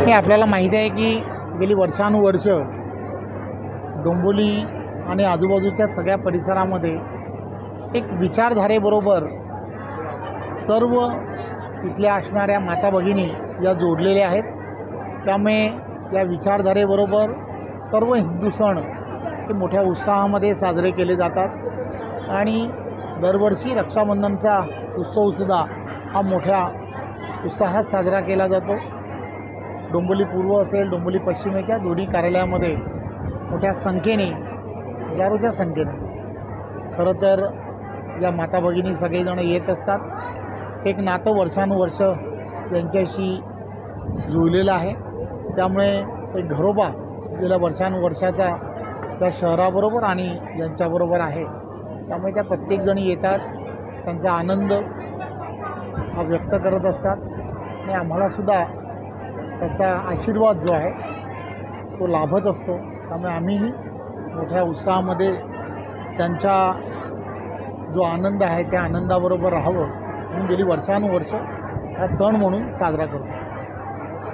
हे आपल्याला माहिती आहे की गेली वर्षानुवर्ष डोंबिवली आणि आजूबाजूच्या सगळ्या परिसरामध्ये एक विचारधारेबरोबर सर्व इथल्या असणाऱ्या माता भगिनी या जोडलेल्या आहेत। त्यामुळे या विचारधारेबरोबर सर्व हिंदू सण हे मोठ्या उत्साहामध्ये साजरे केले जातात आणि दरवर्षी रक्षाबंधनचा उत्सवसुद्धा हा मोठ्या उत्साहात साजरा केला जातो। डोंबिवली पूर्व असेल डोंबिवली पश्चिमेच्या दोन्ही कार्यालयामध्ये मोठ्या संख्येने हजारोच्या संख्येने खरं तर या माता भगिनी सगळेजण येत असतात। एक नातं वर्षानुवर्ष यांच्याशी जुळलेलं आहे। त्यामुळे एक घरोबा गेल्या वर्षानुवर्षाचा त्या शहराबरोबर आणि यांच्याबरोबर आहे। त्यामुळे त्या प्रत्येकजणी येतात, त्यांचा आनंद हा व्यक्त करत असतात आणि आम्हालासुद्धा त्याचा आशीर्वाद जो आहे तो लाभत असतो। त्यामुळे आम्हीही मोठ्या उत्साहामध्ये त्यांचा जो आनंद आहे त्या आनंदाबरोबर राहावं म्हणून गेली वर्षानुवर्ष हा सण म्हणून साजरा करतो।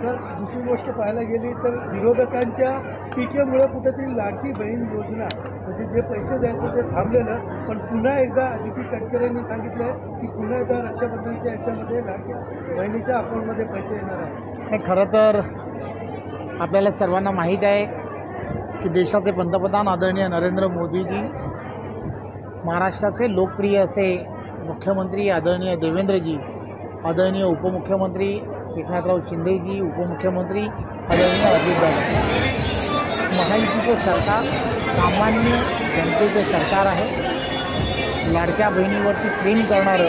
तर दुसरी गोष्ट पाहायला गेली तर विरोधकांच्या टीकेमुळे कुठेतरी लाडकी बहीण योजना म्हणजे जे पैसे द्यायचं ते थांबलेलं, पण पुन्हा एकदा अदिती तटकरेंनी सांगितलं की पुन्हा एकदा रक्षाबंधनच्या याच्यामध्ये लाडकी बहिणीच्या अकाउंटमध्ये पैसे येणार आहे। खरं तर आपल्याला सर्वांना माहीत आहे की देशाचे पंतप्रधान आदरणीय नरेंद्र मोदीजी, महाराष्ट्राचे लोकप्रिय असे मुख्यमंत्री आदरणीय देवेंद्रजी, आदरणीय उपमुख्यमंत्री एकनाथराव शिंदेजी, उपमुख्यमंत्री आदरणीय अजितदादा, महायुतीचे सरकार सामान्य जनतेचे सरकार आहे। लाडक्या बहिणीवरती प्रेम करणारं